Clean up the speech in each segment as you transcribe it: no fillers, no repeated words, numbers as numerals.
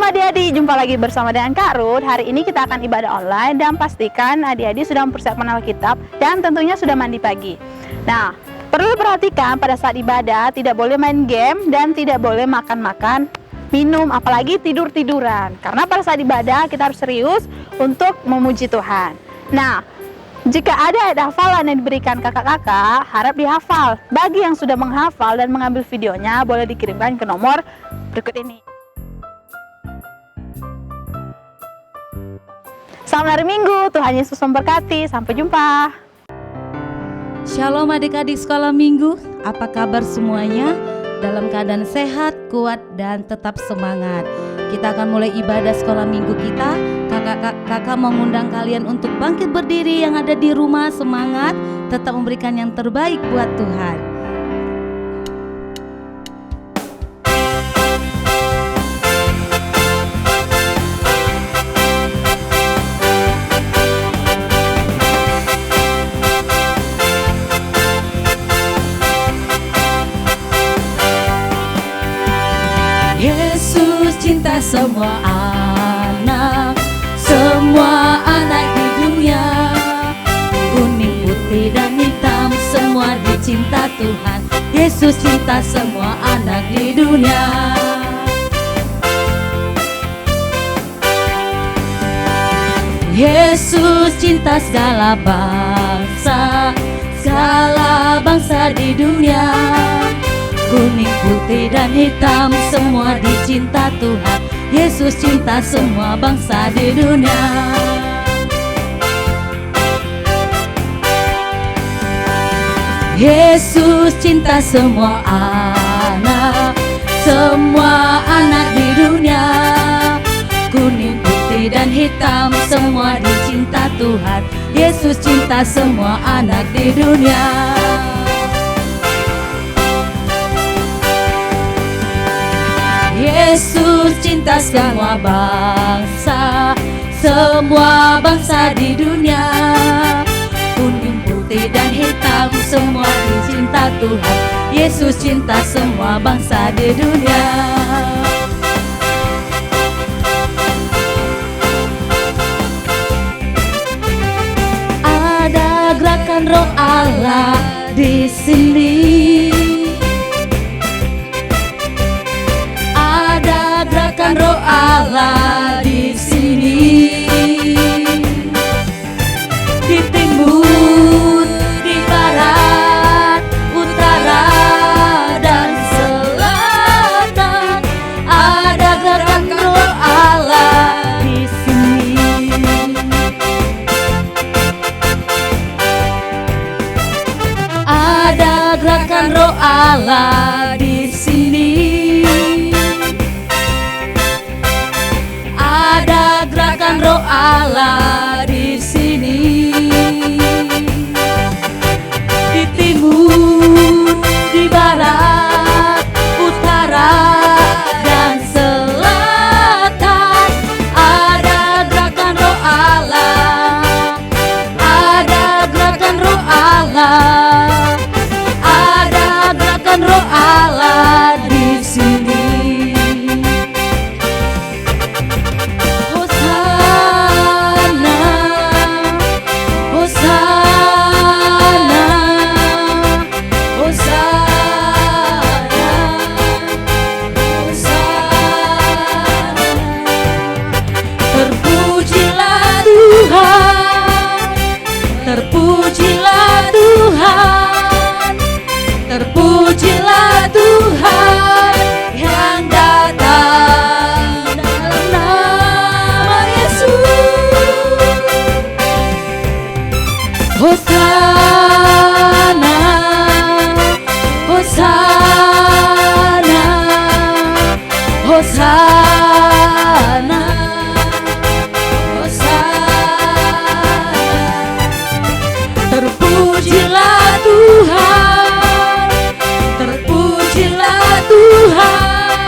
adik-adik, jumpa lagi bersama dengan Kak Ruth. Hari ini kita akan ibadah online dan pastikan adik-adik sudah mempersiapkan Alkitab dan tentunya sudah mandi pagi. Nah, perlu perhatikan pada saat ibadah tidak boleh main game dan tidak boleh makan-makan, minum, apalagi tidur-tiduran. Karena pada saat ibadah kita harus serius untuk memuji Tuhan. Nah, jika ada ayat hafalan yang diberikan kakak-kakak, harap dihafal. Bagi yang sudah menghafal dan mengambil videonya, boleh dikirimkan ke nomor berikut ini. Selamat hari Minggu, Tuhan Yesus memberkati. Sampai jumpa. Shalom adik-adik sekolah minggu, apa kabar semuanya? Dalam keadaan sehat, kuat, dan tetap semangat. Kita akan mulai ibadah sekolah minggu kita. Kakak mengundang kalian untuk bangkit berdiri yang ada di rumah, semangat, tetap memberikan yang terbaik buat Tuhan. Yesus cinta semua anak di dunia. Kuning, putih, dan hitam, semua dicinta Tuhan. Yesus cinta semua anak di dunia. Yesus cinta segala bangsa di dunia. Kuning, putih, dan hitam, semua dicinta Tuhan. Yesus cinta semua bangsa di dunia. Yesus cinta semua anak di dunia. Kuning, putih, dan hitam, semua dicinta Tuhan. Yesus cinta semua anak di dunia. Yesus cinta semua bangsa di dunia. Kuning, putih, dan hitam, semua dicinta Tuhan. Yesus cinta semua bangsa di dunia. Ada gerakan Roh Allah di sini. Gerakan Roh Allah di sini. Di timur, di barat, utara, dan selatan, ada gerakan Roh Allah di sini. Ada gerakan Roh Allah di sini. Ada gerakan Roh Allah di sini. Di timur, di barat, utara, dan selatan, ada gerakan Roh Allah. Ada gerakan Roh Allah. Ada gerakan Roh Allah di sini. Terpujilah Tuhan, terpujilah Tuhan yang datang dalam nama Yesus. Hosana, Hosana, Hosana. Terpujilah Tuhan, terpujilah Tuhan,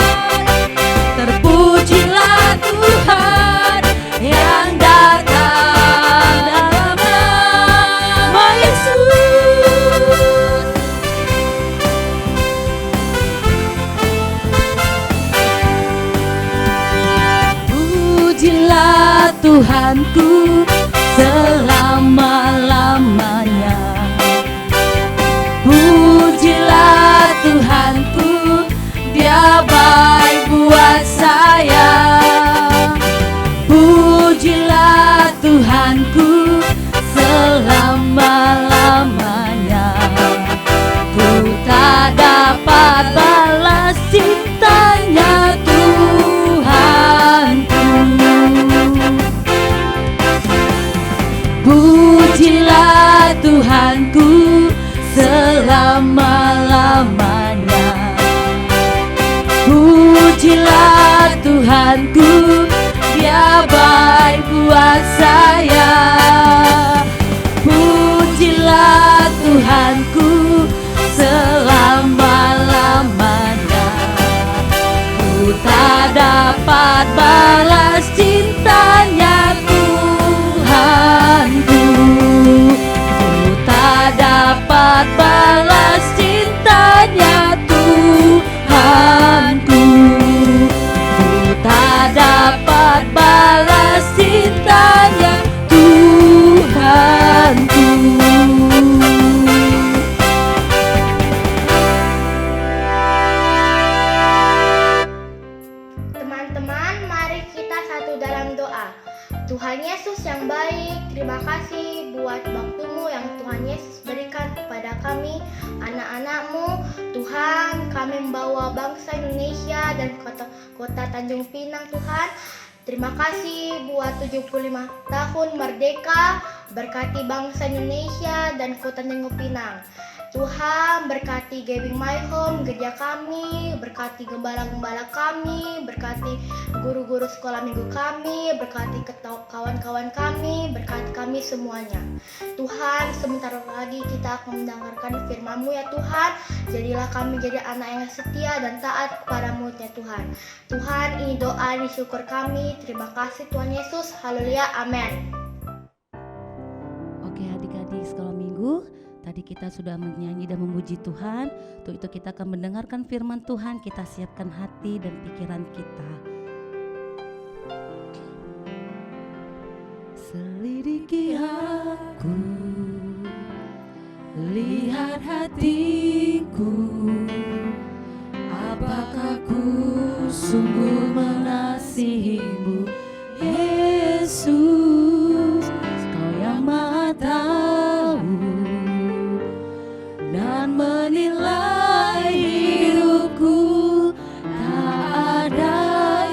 terpujilah Tuhan yang datang dalam nama Yesus. Pujilah Tuhanku selama-lamanya. Pujilah Tuhanku, Dia baik buat saya. Pujilah Tuhanku selama-lamanya. Ku tak dapat balas cintanya Tuhanku. Pujilah Tuhanku selama-lamanya. Pujilah Tuhanku, Dia baik buat saya. Pujilah Tuhanku selama-lamanya. Ku tak dapat balas cintanya Tuhanku. Ku tak dapat balas cintanya Tuhanku. Ku tak dapat balas cintanya Tuhanku. Teman-teman, mari kita satu dalam doa. Tuhan Yesus yang baik, terima kasih buat waktumu yang Tuhan Yesus berikan kepada kami, anak-anak-Mu. Tuhan, kami membawa bangsa Indonesia dan kota Tanjung Pinang, Tuhan. Terima kasih buat 75 tahun merdeka, berkati bangsa Indonesia dan kota Tanjung Pinang. Tuhan, berkati Giving My Home, gereja kami, berkati gembala-gembala kami, berkati guru-guru sekolah minggu kami, berkati kawan-kawan kami, berkati kami semuanya. Tuhan, sebentar lagi kita akan mendengarkan firman-Mu ya Tuhan. Jadilah kami jadi anak yang setia dan taat kepada-Mu ya Tuhan. Tuhan, ini doa, ini syukur kami. Terima kasih Tuhan Yesus. Haleluya, amin. Oke, adik-adik sekolah minggu, tadi kita sudah menyanyi dan memuji Tuhan. Untuk itu kita akan mendengarkan firman Tuhan. Kita siapkan hati dan pikiran kita. Selidiki aku, lihat hatiku, apakah ku sungguh mengasihi-Mu, Yesus. Kau yang Maha tahu dan menilai hidupku, tak ada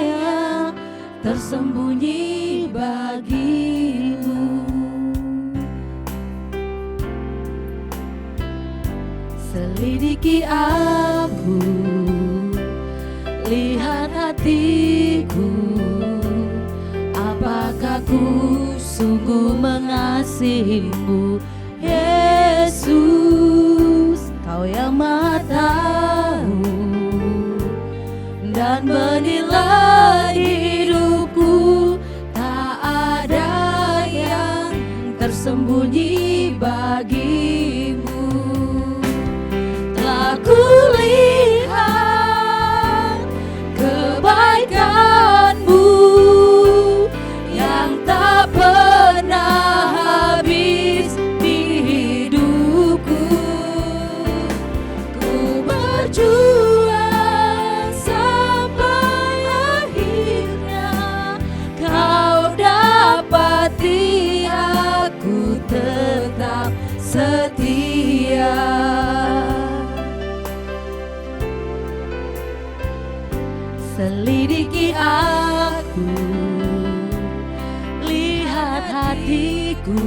yang tersembunyi bagimu. Selidiki aku, lihat hatiku, apakah ku sungguh mengasihi-Mu, Yesus. Kau yang Maha tahu dan menilai hidupku, tak ada yang tersembunyi bagimu. Telah kulihat kebaikan-Mu yang tak pernah habis di hidupku. Ku berjuang sampai akhirnya Kau dapati aku tetap setia. Selidiki aku, lihat hatiku,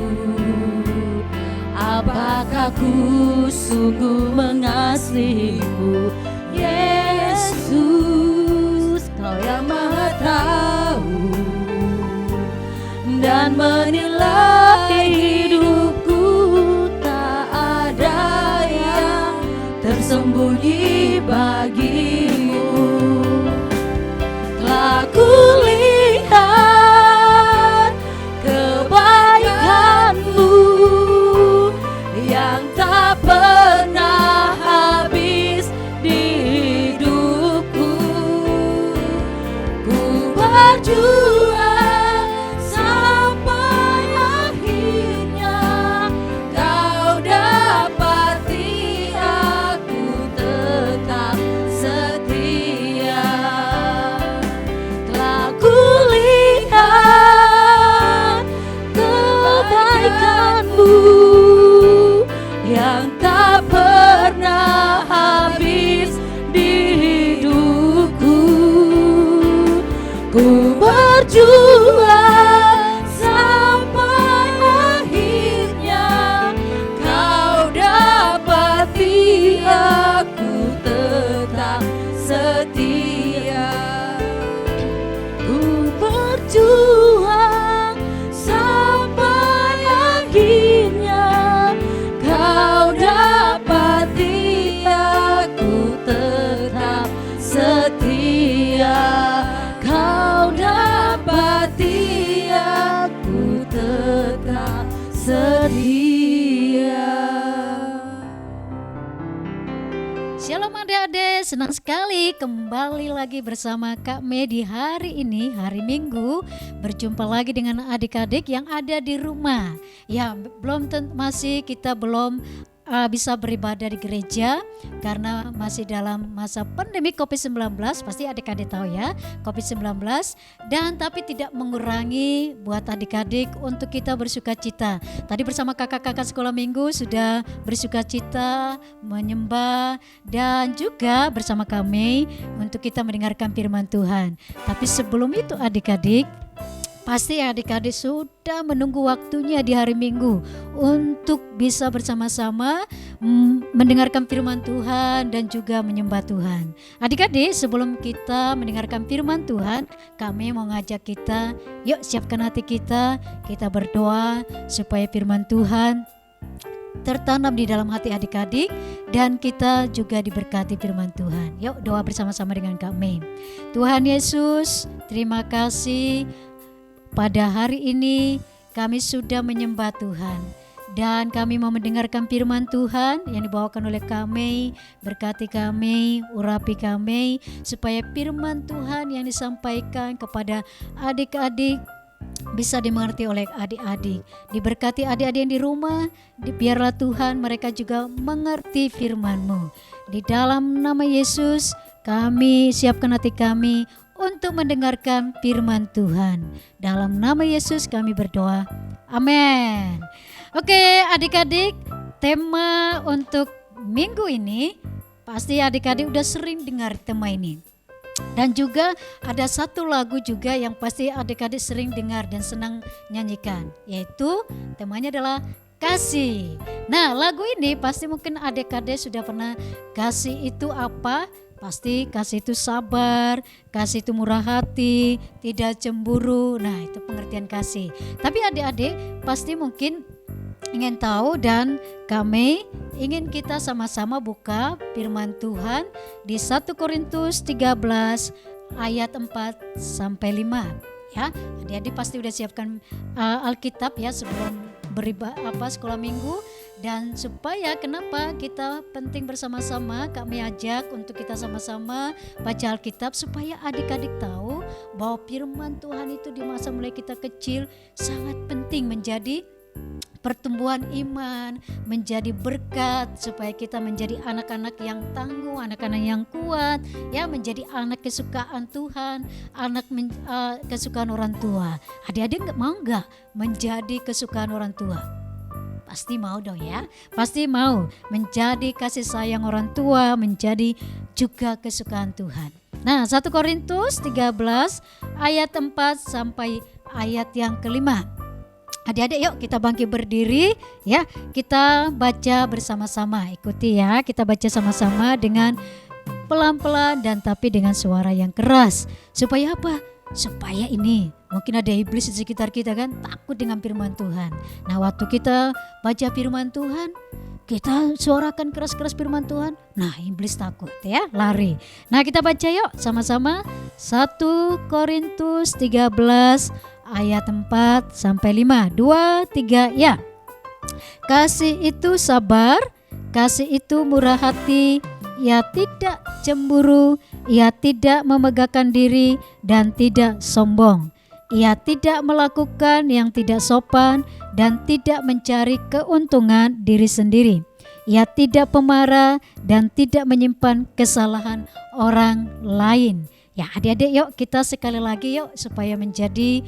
apakah ku sungguh mengasihi-Mu, Yesus. Kau yang Maha tahu dan menilai hidupku, tak ada yang tersembunyi bagimu. Telah kulihat kebaikan-Mu yang tak pernah habis di hidupku. Ku berjuang yang tak pernah habis di hidupku. Ku berjuang sampai akhirnya kau dapati aku tetap setia. Ku berjuang sampai akhirnya kau dapati aku tetap setia. Kau dapati aku tetap setia. Shalom adik-adik, senang sekali kembali lagi bersama Kak Mei di hari ini, hari Minggu. Berjumpa lagi dengan adik-adik yang ada di rumah. Ya, kita belum bisa beribadah di gereja karena masih dalam masa pandemi COVID-19. Pasti adik-adik tahu ya, COVID-19. Dan tapi tidak mengurangi buat adik-adik untuk kita bersukacita. Tadi bersama kakak-kakak sekolah minggu sudah bersukacita, menyembah, dan juga bersama kami untuk kita mendengarkan firman Tuhan. Tapi sebelum itu adik-adik, pasti adik-adik sudah menunggu waktunya di hari Minggu untuk bisa bersama-sama mendengarkan firman Tuhan dan juga menyembah Tuhan. Adik-adik, sebelum kita mendengarkan firman Tuhan, kami mau ngajak kita, yuk siapkan hati kita berdoa supaya firman Tuhan tertanam di dalam hati adik-adik dan kita juga diberkati firman Tuhan. Yuk doa bersama-sama dengan kami. Tuhan Yesus, terima kasih. Pada hari ini kami sudah menyembah Tuhan dan kami mau mendengarkan firman Tuhan yang dibawakan oleh kami. Berkati kami, urapi kami supaya firman Tuhan yang disampaikan kepada adik-adik bisa dimengerti oleh adik-adik. Diberkati adik-adik yang di rumah, biarlah Tuhan mereka juga mengerti firman-Mu. Di dalam nama Yesus kami siapkan hati kami untuk mendengarkan firman Tuhan. Dalam nama Yesus kami berdoa. Amin. Oke adik-adik, tema untuk minggu ini pasti adik-adik udah sering dengar tema ini. Dan juga ada satu lagu juga yang pasti adik-adik sering dengar dan senang nyanyikan, yaitu temanya adalah kasih. Nah lagu ini pasti mungkin adik-adik sudah pernah. Kasih itu apa? Pasti kasih itu sabar, kasih itu murah hati, tidak cemburu. Nah itu pengertian kasih. Tapi adik-adik pasti mungkin ingin tahu dan kami ingin kita sama-sama buka firman Tuhan di 1 Korintus 13 ayat 4 sampai 5. Ya, adik-adik pasti udah siapkan Alkitab ya sebelum sekolah minggu. Dan supaya kenapa kita penting bersama-sama, kami ajak untuk kita sama-sama baca Alkitab supaya adik-adik tahu bahwa firman Tuhan itu di masa mulai kita kecil sangat penting menjadi pertumbuhan iman, menjadi berkat supaya kita menjadi anak-anak yang tangguh, anak-anak yang kuat, ya menjadi anak kesukaan Tuhan, anak kesukaan orang tua. Adik-adik mau nggak menjadi kesukaan orang tua? Pasti mau dong ya, pasti mau menjadi kasih sayang orang tua, menjadi juga kesukaan Tuhan. Nah 1 Korintus 13 ayat 4 sampai ayat yang kelima. Adik-adik yuk kita bangkit berdiri ya, kita baca bersama-sama, ikuti ya, kita baca sama-sama dengan pelan-pelan dan tapi dengan suara yang keras. Supaya apa? Supaya ini mungkin ada iblis di sekitar kita kan takut dengan firman Tuhan. Nah waktu kita baca firman Tuhan, kita suarakan keras-keras firman Tuhan, nah iblis takut ya, lari. Nah kita baca yuk sama-sama 1 Korintus 13 ayat 4 sampai 5. 2, 3 ya. Kasih itu sabar, kasih itu murah hati, ia tidak cemburu, ia tidak memegahkan diri dan tidak sombong. Ia tidak melakukan yang tidak sopan dan tidak mencari keuntungan diri sendiri. Ia tidak pemarah dan tidak menyimpan kesalahan orang lain. Ya adik-adik yuk kita sekali lagi yuk supaya menjadi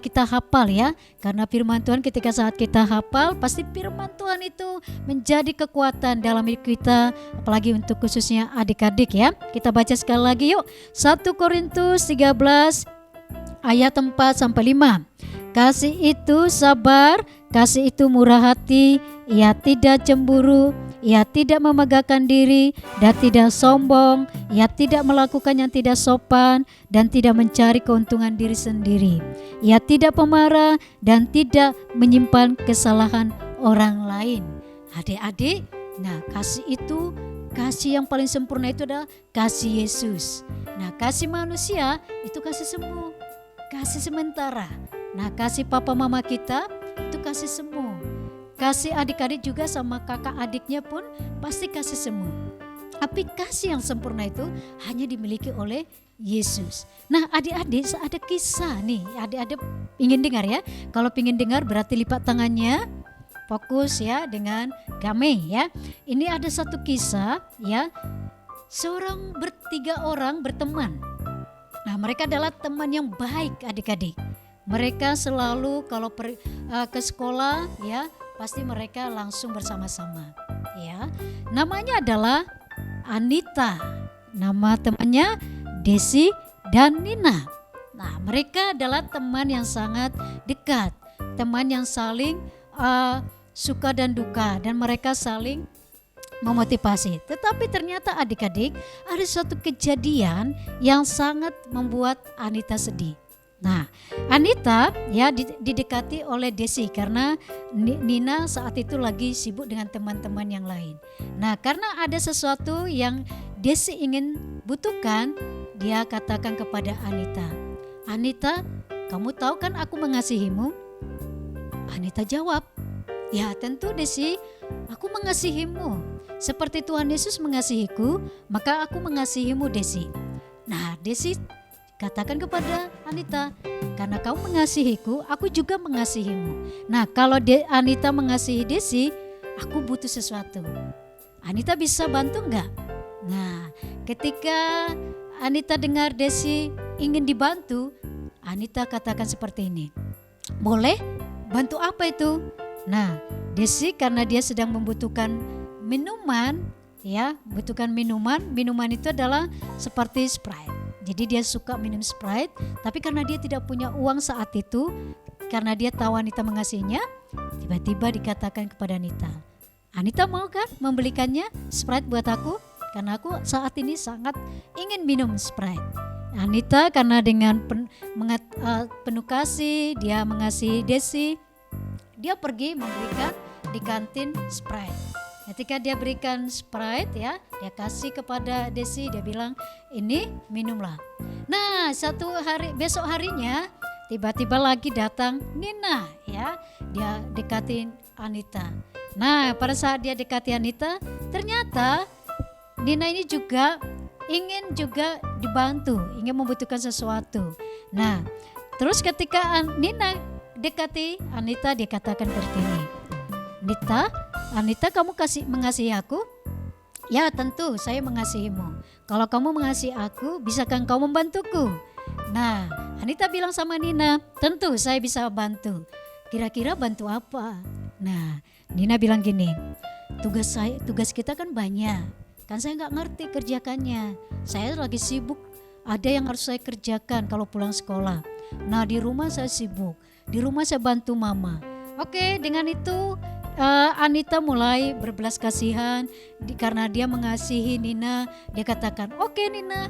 kita hafal ya. Karena firman Tuhan ketika saat kita hafal pasti firman Tuhan itu menjadi kekuatan dalam hidup kita. Apalagi untuk khususnya adik-adik ya. Kita baca sekali lagi yuk. 1 Korintus 13 ayat 4-5. Kasih itu sabar, kasih itu murah hati, ia tidak cemburu, ia tidak memegahkan diri dan tidak sombong, ia tidak melakukan yang tidak sopan dan tidak mencari keuntungan diri sendiri. Ia tidak pemarah dan tidak menyimpan kesalahan orang lain. Adik-adik, nah kasih itu, kasih yang paling sempurna itu adalah kasih Yesus. Nah kasih manusia itu kasih semu, kasih sementara. Nah kasih papa mama kita itu kasih semu. Kasih adik-adik juga sama kakak adiknya pun pasti kasih semu. Tapi kasih yang sempurna itu hanya dimiliki oleh Yesus. Nah adik-adik ada kisah nih, adik-adik ingin dengar ya. Kalau ingin dengar berarti lipat tangannya, fokus ya dengan kami ya. Ini ada satu kisah ya, tiga orang berteman. Nah mereka adalah teman yang baik adik-adik. Mereka selalu kalau ke sekolah ya pasti mereka langsung bersama-sama ya. Namanya adalah Anita, nama temannya Desi dan Nina. Nah mereka adalah teman yang sangat dekat, teman yang saling suka dan duka, dan mereka saling memotivasi. Tetapi ternyata adik-adik ada suatu kejadian yang sangat membuat Anita sedih. Nah, Anita ya didekati oleh Desi karena Nina saat itu lagi sibuk dengan teman-teman yang lain. Nah, karena ada sesuatu yang Desi ingin butuhkan, dia katakan kepada Anita, "Anita, kamu tahu kan aku mengasihimu?" Anita jawab, "Ya tentu Desi, aku mengasihimu. Seperti Tuhan Yesus mengasihiku, maka aku mengasihimu Desi." Nah, Desi katakan kepada Anita, "Karena kamu mengasihiku, aku juga mengasihimu." Nah, kalau Anita mengasihi Desi, aku butuh sesuatu. Anita bisa bantu enggak? Nah, ketika Anita dengar Desi ingin dibantu, Anita katakan seperti ini, "Boleh, bantu apa itu?" Nah, Desi karena dia sedang membutuhkan minuman, ya, membutuhkan minuman. Minuman itu adalah seperti Sprite. Jadi dia suka minum Sprite, tapi karena dia tidak punya uang saat itu, karena dia tahu Anita mengasihinya, tiba-tiba dikatakan kepada Anita, "Anita mau kan membelikannya Sprite buat aku? Karena aku saat ini sangat ingin minum Sprite." Anita karena dengan penuh kasih, dia mengasihi Desi, dia pergi memberikan di kantin Sprite. Ketika dia berikan Sprite ya, dia kasih kepada Desi, dia bilang, "Ini minumlah." Nah, besok harinya tiba-tiba lagi datang Nina ya, dia dekatin Anita. Nah, pada saat dia dekati Anita, ternyata Nina ini juga ingin dibantu, ingin membutuhkan sesuatu. Nah, terus ketika Nina dekati Anita, dia katakan seperti ini, Anita, kamu mengasihi aku?" "Ya tentu saya mengasihimu. Kalau kamu mengasihi aku, bisakah kau membantuku?" Nah, Anita bilang sama Nina, "Tentu saya bisa bantu. Kira-kira bantu apa?" Nah, Nina bilang gini, tugas kita kan banyak. Kan saya nggak ngerti kerjakannya. Saya lagi sibuk, ada yang harus saya kerjakan kalau pulang sekolah. Nah, di rumah saya sibuk. Di rumah saya bantu mama. Oke, dengan itu Anita mulai berbelas kasihan karena dia mengasihi Nina. Dia katakan, "Oke Nina,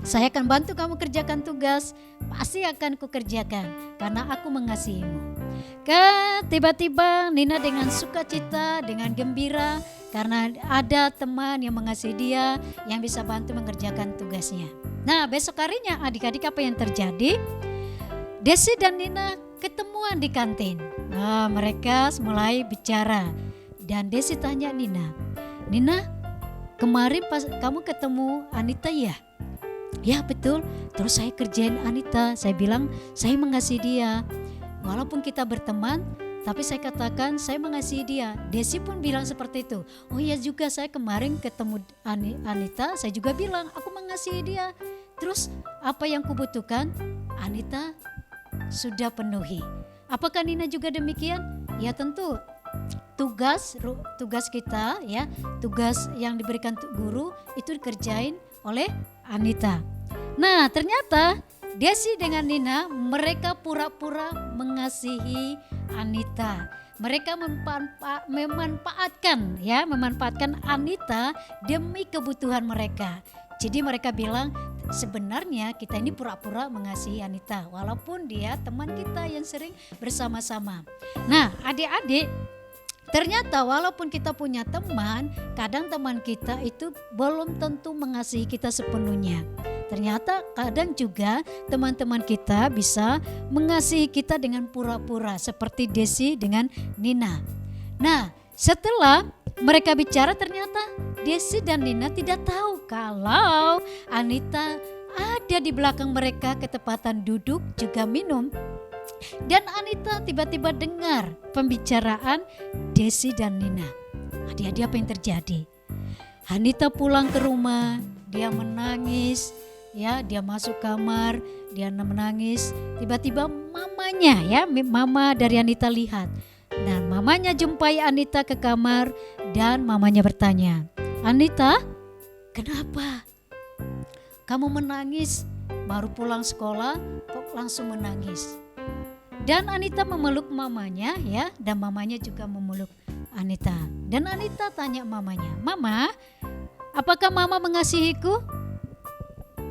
saya akan bantu kamu kerjakan tugas. Pasti akan kukerjakan karena aku mengasihimu." Tiba-tiba Nina dengan sukacita, dengan gembira karena ada teman yang mengasihi dia yang bisa bantu mengerjakan tugasnya. Nah, besok harinya adik-adik apa yang terjadi? Desi dan Nina ketemuan di kantin. Nah, mereka mulai bicara dan Desi tanya Nina, "Kemarin pas kamu ketemu Anita ya?" "Ya betul, terus saya kerjain Anita. Saya bilang saya mengasihi dia. Walaupun kita berteman, tapi saya katakan saya mengasihi dia." Desi pun bilang seperti itu. "Oh iya juga, saya kemarin ketemu Anita, saya juga bilang aku mengasihi dia. Terus apa yang kubutuhkan Anita sudah penuhi. Apakah Nina juga demikian? Ya tentu. Tugas kita ya, tugas yang diberikan guru itu dikerjain oleh Anita. Nah, ternyata Desi dengan Nina mereka pura-pura mengasihi Anita. Mereka memanfaatkan Anita demi kebutuhan mereka. Jadi mereka bilang sebenarnya kita ini pura-pura mengasihi Anita walaupun dia teman kita yang sering bersama-sama. Nah, adik-adik, ternyata walaupun kita punya teman, kadang teman kita itu belum tentu mengasihi kita sepenuhnya. Ternyata kadang juga teman-teman kita bisa mengasihi kita dengan pura-pura seperti Desi dengan Nina. Nah, setelah mereka bicara ternyata Desi dan Nina tidak tahu kalau Anita ada di belakang mereka ketepatan duduk juga minum. Dan Anita tiba-tiba dengar pembicaraan Desi dan Nina. Adik-adik, apa yang terjadi? Anita pulang ke rumah, dia menangis, ya, dia masuk kamar, dia menangis. Tiba-tiba mamanya, ya, mama dari Anita lihat. Dan mamanya jumpai Anita ke kamar dan mamanya bertanya, "Anita, kenapa? Kamu menangis? Baru pulang sekolah kok langsung menangis?" Dan Anita memeluk mamanya, ya, dan mamanya juga memeluk Anita. Dan Anita tanya mamanya, "Mama, apakah mama mengasihiku?"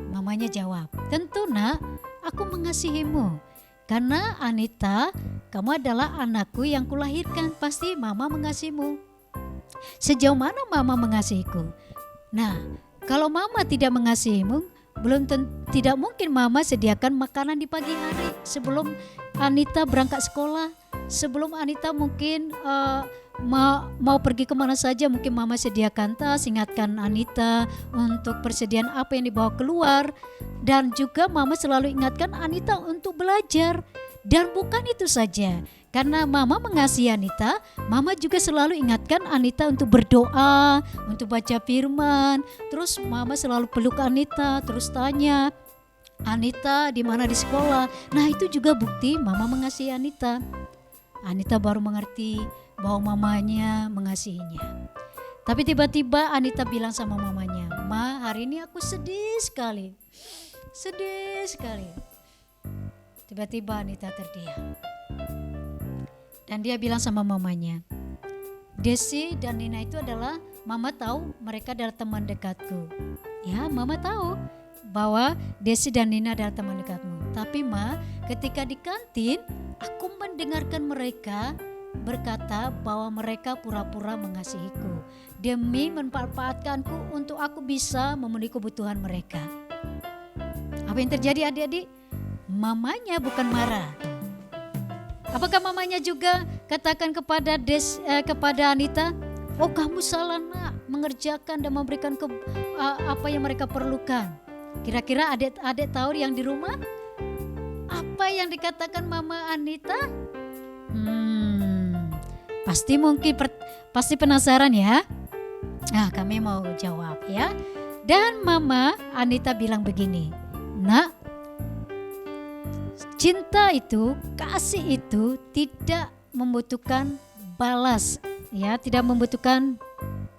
Mamanya jawab, "Tentu nak, aku mengasihimu. Karena Anita, kamu adalah anakku yang kulahirkan, pasti mama mengasihimu." Sejauh mana mama mengasihiku? Nah, kalau mama tidak mengasihimu, tidak mungkin mama sediakan makanan di pagi hari sebelum Anita berangkat sekolah. Sebelum Anita mungkin mau pergi kemana saja, mungkin mama sediakan tas, ingatkan Anita untuk persediaan apa yang dibawa keluar. Dan juga mama selalu ingatkan Anita untuk belajar. Dan bukan itu saja, karena mama mengasihi Anita, mama juga selalu ingatkan Anita untuk berdoa, untuk baca firman. Terus mama selalu peluk Anita, terus tanya, "Anita di mana di sekolah?" Nah, itu juga bukti mama mengasihi Anita. Anita baru mengerti bahwa mamanya mengasihinya. Tapi tiba-tiba Anita bilang sama mamanya, "Ma, hari ini aku sedih sekali. Sedih sekali." Tiba-tiba Anita terdiam. Dan dia bilang sama mamanya, "Desi dan Nina itu adalah, mama tahu mereka adalah teman dekatku. Ya, mama tahu bahwa Desi dan Nina adalah teman dekatmu. Tapi Ma, ketika di kantin, aku mendengarkan mereka berkata bahwa mereka pura-pura mengasihiku demi memanfaatkanku untuk aku bisa memenuhi kebutuhan mereka." Apa yang terjadi adik-adik? Mamanya bukan marah. Apakah mamanya juga katakan kepada Anita, "Oh, kamu salah nak mengerjakan dan memberikan apa yang mereka perlukan"? Kira-kira adik-adik tahu yang di rumah? Apa yang dikatakan Mama Anita? Pasti penasaran ya. Nah, kami mau jawab ya. Dan Mama Anita bilang begini, "Nak, cinta itu, kasih itu tidak membutuhkan balas, ya, tidak membutuhkan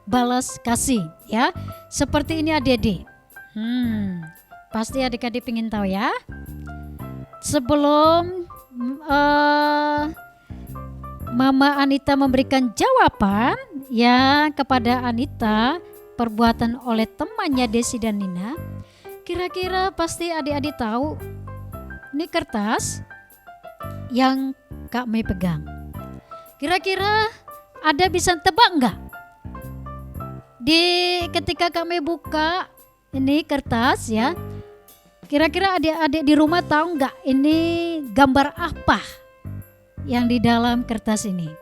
balas kasih, ya. Seperti ini adik-adik. Pasti adik-adik ingin tahu ya. Sebelum Mama Anita memberikan jawaban ya kepada Anita perbuatan oleh temannya Desi dan Nina, kira-kira pasti adik-adik tahu ini kertas yang Kak Mei pegang. Kira-kira ada bisa tebak enggak? Ketika Kak Mei buka ini kertas ya, kira-kira adik-adik di rumah tahu enggak ini gambar apa yang di dalam kertas ini?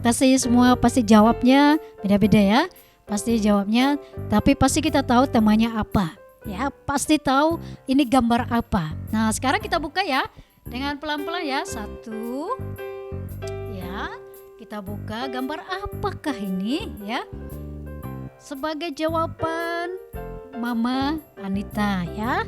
Pasti semua pasti jawabnya beda-beda ya. Pasti jawabnya, tapi pasti kita tahu temanya apa. Ya, pasti tahu ini gambar apa. Nah, sekarang kita buka ya dengan pelan-pelan ya. 1. Ya, kita buka gambar apakah ini ya? Sebagai jawaban Mama Anita ya.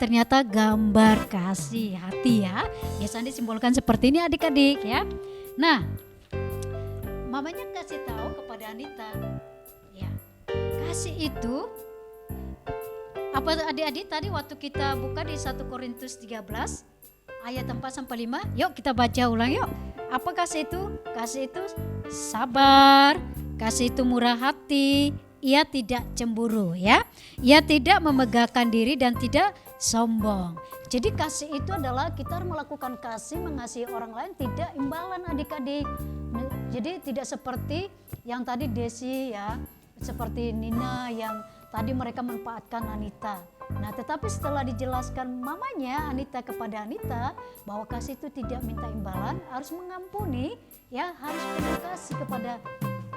Ternyata gambar kasih hati ya. Biasanya disimbolkan seperti ini adik-adik ya. Nah, mamanya kasih tahu kepada Anita, ya, kasih itu apa adik-adik tadi waktu kita buka di 1 Korintus 13 ayat 4-5, yuk kita baca ulang yuk. Apa kasih itu? Kasih itu sabar, kasih itu murah hati, ia tidak cemburu ya. Ia tidak memegahkan diri dan tidak sombong. Jadi kasih itu adalah kita melakukan kasih, mengasihi orang lain tidak imbalan adik-adik. Jadi tidak seperti yang tadi Desi ya, seperti Nina yang tadi mereka manfaatkan Anita. Nah, tetapi setelah dijelaskan mamanya Anita kepada Anita bahwa kasih itu tidak minta imbalan, harus mengampuni, ya harus penuh kasih kepada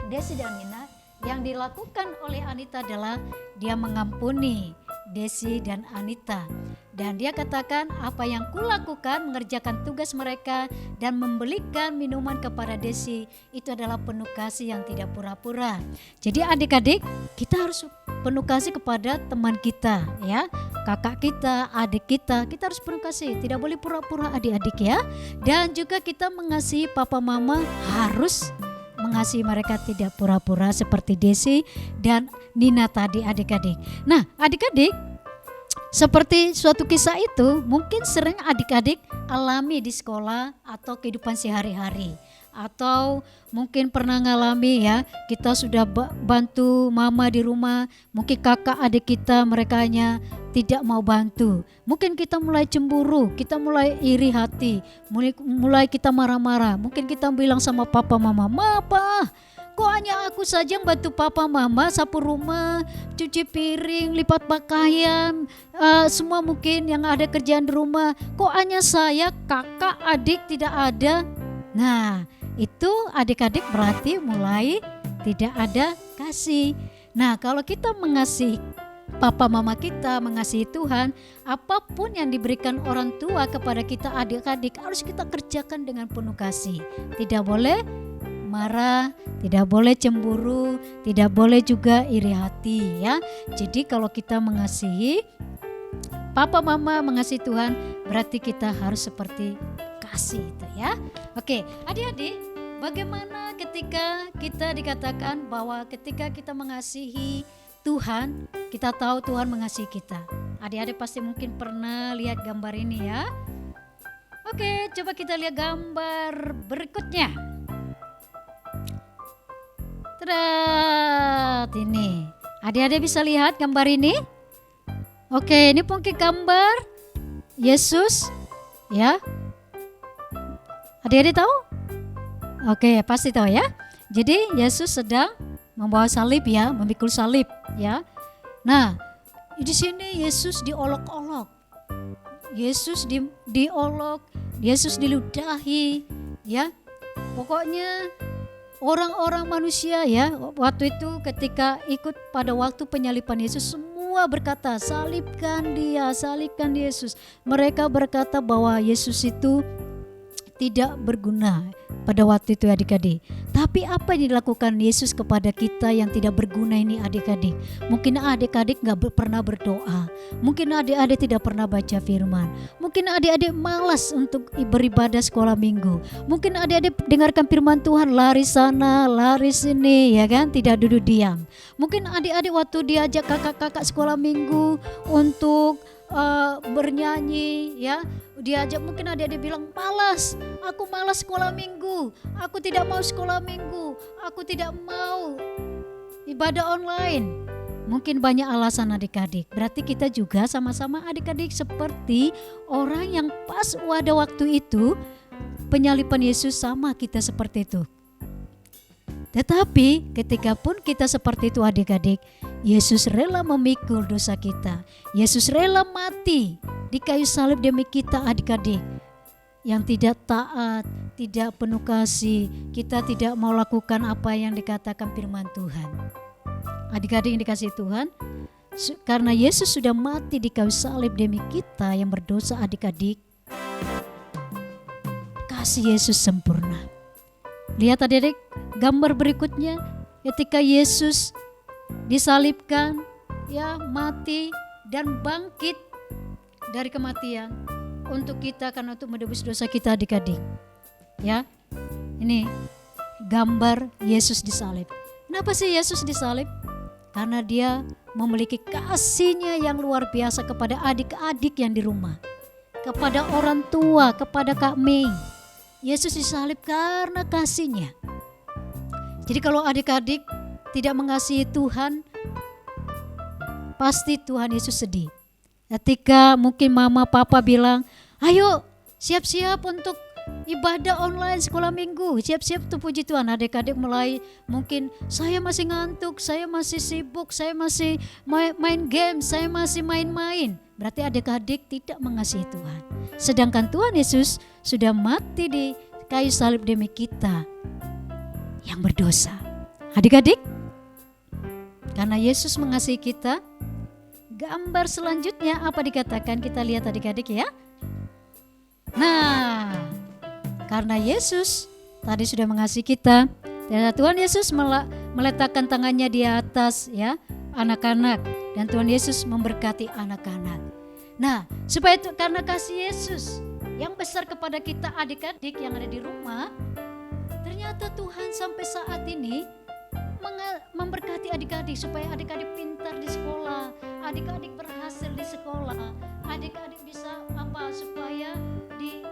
Desi dan Nina. Yang dilakukan oleh Anita adalah dia mengampuni Desi dan Anita. Dan dia katakan, apa yang kulakukan mengerjakan tugas mereka dan membelikan minuman kepada Desi itu adalah penuh kasih yang tidak pura-pura. Jadi adik-adik, kita harus penuh kasih kepada teman kita ya, kakak kita, adik kita harus penuh kasih, tidak boleh pura-pura adik-adik ya. Dan juga kita mengasihi papa mama harus mengasihi mereka tidak pura-pura seperti Desi dan Nina tadi adik-adik. Nah adik-adik, seperti suatu kisah itu mungkin sering adik-adik alami di sekolah atau kehidupan sehari-hari. Atau mungkin pernah ngalami ya, kita sudah bantu mama di rumah, mungkin kakak adik kita mereka hanya tidak mau bantu. Mungkin kita mulai cemburu, kita mulai iri hati, mulai kita marah-marah. Mungkin kita bilang sama papa mama, "Apa? Kok hanya aku saja yang bantu papa mama sapu rumah, cuci piring, lipat pakaian, semua mungkin yang ada kerjaan di rumah. Kok hanya saya, kakak, adik tidak ada?" Nah, itu adik-adik berarti mulai tidak ada kasih. Nah, kalau kita mengasihi papa mama kita, mengasihi Tuhan, apapun yang diberikan orang tua kepada kita adik-adik harus kita kerjakan dengan penuh kasih. Tidak boleh marah, tidak boleh cemburu, tidak boleh juga iri hati ya. Jadi kalau kita mengasihi papa mama, mengasihi Tuhan, berarti kita harus seperti kasih itu ya. Oke, adik-adik, bagaimana ketika kita dikatakan bahwa ketika kita mengasihi Tuhan, kita tahu Tuhan mengasihi kita. Adik-adik pasti mungkin pernah lihat gambar ini ya. Oke, coba kita lihat gambar berikutnya. Tada, ini. Adik-adik bisa lihat gambar ini? Oke, ini mungkin gambar Yesus ya. Adik-adik tahu? Oke, pasti tahu ya. Jadi Yesus sedang membawa salib ya, memikul salib ya. Nah, di sini Yesus diolok-olok. Yesus diolok, Yesus diludahi ya. Pokoknya orang-orang manusia ya, waktu itu ketika ikut pada waktu penyaliban Yesus semua berkata, salibkan dia, salibkan Yesus. Mereka berkata bahwa Yesus itu tidak berguna pada waktu itu adik-adik. Tapi apa yang dilakukan Yesus kepada kita yang tidak berguna ini adik-adik? Mungkin adik-adik gak pernah berdoa, mungkin adik-adik tidak pernah baca firman, mungkin adik-adik malas untuk beribadah sekolah minggu, mungkin adik-adik dengarkan firman Tuhan lari sana lari sini ya kan, tidak duduk diam. Mungkin adik-adik waktu diajak kakak-kakak sekolah minggu untuk bernyanyi ya, diajak, mungkin adik-adik bilang malas, aku malas sekolah minggu, aku tidak mau sekolah minggu, aku tidak mau ibadah online. Mungkin banyak alasan adik-adik. Berarti kita juga sama-sama adik-adik seperti orang yang pas pada waktu itu penyaliban Yesus, sama kita seperti itu. Tetapi ketika pun kita seperti itu adik-adik, Yesus rela memikul dosa kita. Yesus rela mati di kayu salib demi kita adik-adik. Yang tidak taat, tidak penuh kasih, kita tidak mau lakukan apa yang dikatakan firman Tuhan. Adik-adik yang dikasihi Tuhan, karena Yesus sudah mati di kayu salib demi kita yang berdosa adik-adik, kasih Yesus sempurna. Lihat adik-adik gambar berikutnya, ketika Yesus disalibkan, ya, mati dan bangkit dari kematian untuk kita, karena untuk menebus dosa kita adik-adik. Ya, ini gambar Yesus disalib. Kenapa sih Yesus disalib? Karena dia memiliki kasihnya yang luar biasa kepada adik-adik yang di rumah, kepada orang tua, kepada Kak Mei. Yesus disalib karena kasihnya. Jadi kalau adik-adik tidak mengasihi Tuhan, pasti Tuhan Yesus sedih. Ketika mungkin mama papa bilang, ayo siap-siap untuk ibadah online sekolah minggu, siap-siap tuh, puji Tuhan, adik-adik mulai mungkin saya masih ngantuk, saya masih sibuk, saya masih main game, saya masih main-main. Berarti adik-adik tidak mengasihi Tuhan. Sedangkan Tuhan Yesus sudah mati di kayu salib demi kita yang berdosa. Adik-adik, karena Yesus mengasihi kita, gambar selanjutnya apa dikatakan? Kita lihat adik-adik ya. Nah, karena Yesus tadi sudah mengasihi kita, dan Tuhan Yesus meletakkan tangannya di atas ya anak-anak, dan Tuhan Yesus memberkati anak-anak. Nah, supaya itu karena kasih Yesus yang besar kepada kita adik-adik yang ada di rumah, ternyata Tuhan sampai saat ini memberkati adik-adik supaya adik-adik pintar di sekolah, adik-adik berhasil di sekolah, adik-adik bisa supaya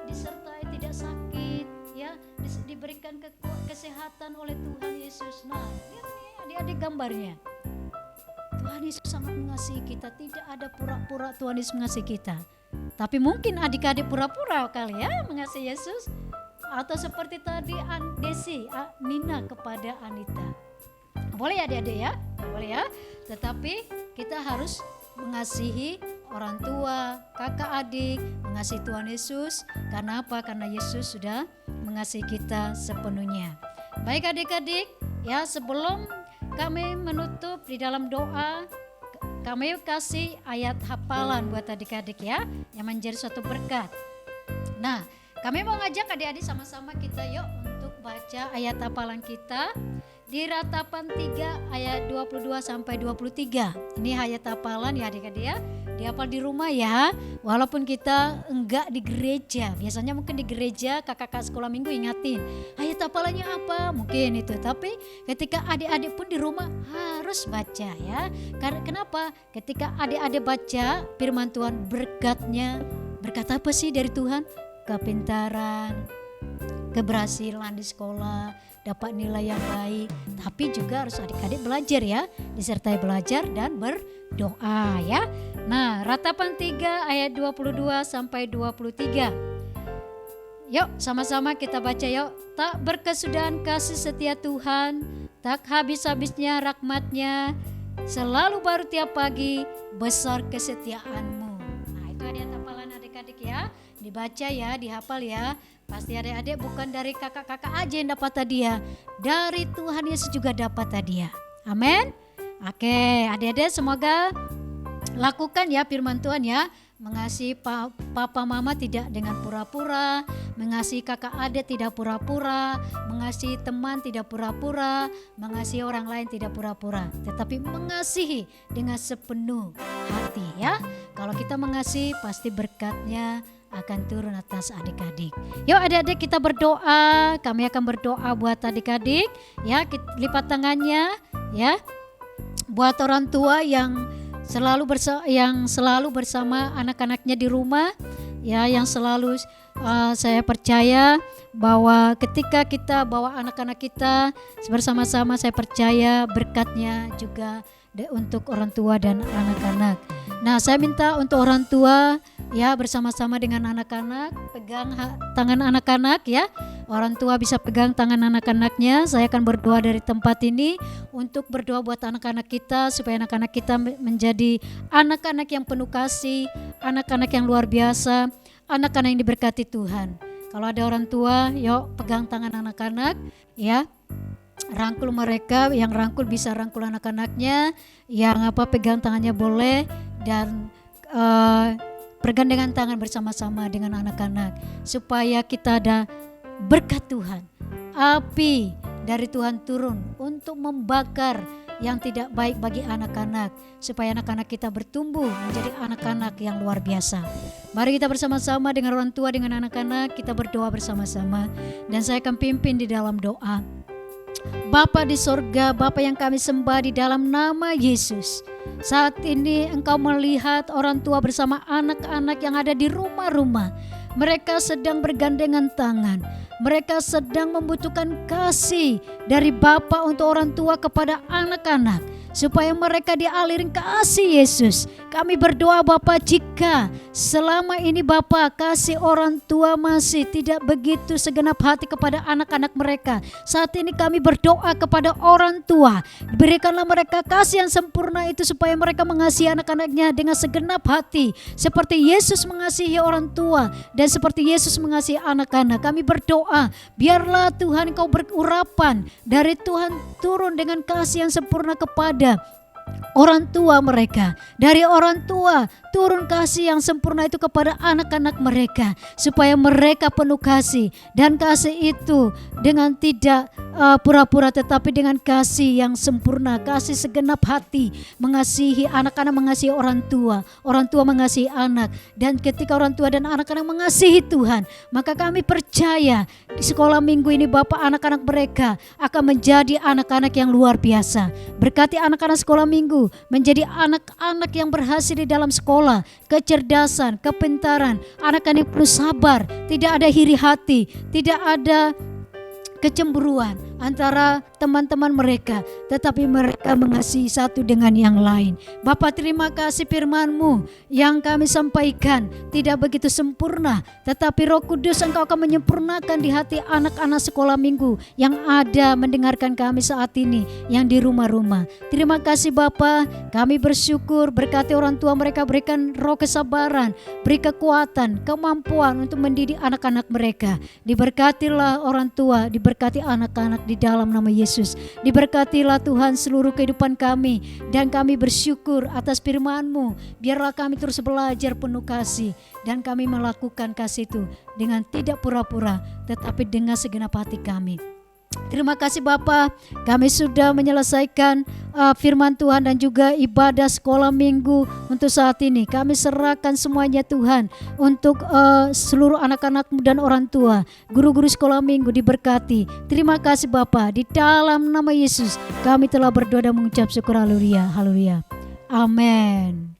disertai tidak sakit, ya, diberikan kesehatan oleh Tuhan Yesus. Nah, lihat nih adik-adik gambarnya. Tuhan Yesus sangat mengasihi kita, tidak ada pura-pura Tuhan Yesus mengasihi kita. Tapi mungkin adik-adik pura-pura kali ya mengasihi Yesus, atau seperti tadi Desi, Nina kepada Anita. Boleh ya adik-adik ya, boleh ya. Tetapi kita harus mengasihi orang tua, kakak adik, mengasihi Tuhan Yesus. Karena apa? Karena Yesus sudah mengasihi kita sepenuhnya. Baik adik-adik, ya, sebelum kami menutup di dalam doa, kami kasih ayat hafalan buat adik-adik ya, yang menjadi suatu berkat. Nah, kami mau ngajak adik-adik sama-sama kita yuk untuk baca ayat hafalan kita di Ratapan 3 ayat 22 sampai 23. Ini ayat hafalan ya adik-adik ya. Dihafal di rumah ya. Walaupun kita enggak di gereja. Biasanya mungkin di gereja kakak-kakak sekolah minggu ingatin. Ayat hafalannya apa? Mungkin itu. Tapi ketika adik-adik pun di rumah harus baca ya. Karena kenapa? Ketika adik-adik baca firman Tuhan, berkatnya, berkat apa sih dari Tuhan? Kepintaran, keberhasilan di sekolah, dapat nilai yang baik. Tapi juga harus adik-adik belajar ya, disertai belajar dan berdoa ya. Nah, Ratapan 3 ayat 22 sampai 23. Yuk sama-sama kita baca yuk. Tak berkesudahan kasih setia Tuhan, tak habis-habisnya rahmat-Nya, selalu baru tiap pagi, besar kesetiaan-Mu. Nah, itu ayat hafalan adik-adik ya. Dibaca ya, dihafal ya. Pasti adik-adik bukan dari kakak-kakak aja yang dapat hadiah, dari Tuhan Yesus juga dapat hadiah. Amin. Oke, adik-adik semoga lakukan ya firman Tuhan ya. Mengasihi papa mama tidak dengan pura-pura, mengasihi kakak adik tidak pura-pura, mengasihi teman tidak pura-pura, mengasihi orang lain tidak pura-pura, tetapi mengasihi dengan sepenuh hati ya. Kalau kita mengasihi pasti berkatnya akan turun atas adik-adik. Yuk adik-adik kita berdoa, kami akan berdoa buat adik-adik ya, lipat tangannya ya. Buat orang tua yang selalu bersama anak-anaknya di rumah ya, yang selalu saya percaya bahwa ketika kita bawa anak-anak kita bersama-sama, saya percaya berkatnya juga untuk orang tua dan anak-anak. Nah, saya minta untuk orang tua ya bersama-sama dengan anak-anak, pegang tangan anak-anak ya. Orang tua bisa pegang tangan anak-anaknya. Saya akan berdoa dari tempat ini untuk berdoa buat anak-anak kita supaya anak-anak kita menjadi anak-anak yang penuh kasih, anak-anak yang luar biasa, anak-anak yang diberkati Tuhan. Kalau ada orang tua, yuk pegang tangan anak-anak ya. Rangkul mereka, yang rangkul bisa rangkul anak-anaknya, yang pegang tangannya boleh, dan bergandengan tangan bersama-sama dengan anak-anak supaya kita ada berkat Tuhan, api dari Tuhan turun untuk membakar yang tidak baik bagi anak-anak, supaya anak-anak kita bertumbuh menjadi anak-anak yang luar biasa. Mari kita bersama-sama dengan orang tua, dengan anak-anak, kita berdoa bersama-sama, dan saya akan pimpin di dalam doa. Bapa di sorga, Bapa yang kami sembah di dalam nama Yesus, saat ini Engkau melihat orang tua bersama anak-anak yang ada di rumah-rumah. Mereka sedang bergandengan tangan. Mereka sedang membutuhkan kasih dari Bapa untuk orang tua kepada anak-anak, supaya mereka dialirin kasih Yesus. Kami berdoa Bapa, jika selama ini Bapa kasih orang tua masih tidak begitu segenap hati kepada anak-anak mereka, saat ini kami berdoa kepada orang tua, berikanlah mereka kasih yang sempurna itu, supaya mereka mengasihi anak-anaknya dengan segenap hati, seperti Yesus mengasihi orang tua dan seperti Yesus mengasihi anak-anak. Kami berdoa, biarlah Tuhan Engkau berurapan dari Tuhan turun dengan kasih yang sempurna kepada orang tua mereka. Dari orang tua turun kasih yang sempurna itu kepada anak-anak mereka, supaya mereka penuh kasih, dan kasih itu dengan tidak pura-pura, tetapi dengan kasih yang sempurna, kasih segenap hati, mengasihi anak-anak, mengasihi orang tua mengasihi anak. Dan ketika orang tua dan anak-anak mengasihi Tuhan, maka kami percaya di sekolah minggu ini Bapak, anak-anak mereka akan menjadi anak-anak yang luar biasa. Berkati anak-anak sekolah minggu menjadi anak-anak yang berhasil di dalam sekolah, kecerdasan, kepintaran, anak-anak yang penuh sabar, tidak ada iri hati, tidak ada kecemburuan antara teman-teman mereka, tetapi mereka mengasihi satu dengan yang lain. Bapa, terima kasih firman-Mu yang kami sampaikan tidak begitu sempurna, tetapi Roh Kudus Engkau akan menyempurnakan di hati anak-anak sekolah minggu yang ada mendengarkan kami saat ini, yang di rumah-rumah. Terima kasih Bapa, kami bersyukur, berkati orang tua mereka, berikan roh kesabaran, beri kekuatan, kemampuan untuk mendidik anak-anak mereka. Diberkatilah orang tua, diberkati anak-anak di dalam nama Yesus. Diberkatilah Tuhan seluruh kehidupan kami, dan kami bersyukur atas firman-Mu. Biarlah kami terus belajar penuh kasih, dan kami melakukan kasih itu dengan tidak pura-pura, tetapi dengan segenap hati kami. Terima kasih Bapa, kami sudah menyelesaikan firman Tuhan dan juga ibadah sekolah minggu untuk saat ini. Kami serahkan semuanya Tuhan untuk seluruh anak-anak dan orang tua, guru-guru sekolah minggu diberkati. Terima kasih Bapa, di dalam nama Yesus kami telah berdoa dan mengucap syukur. Haleluya, haleluya. Amin.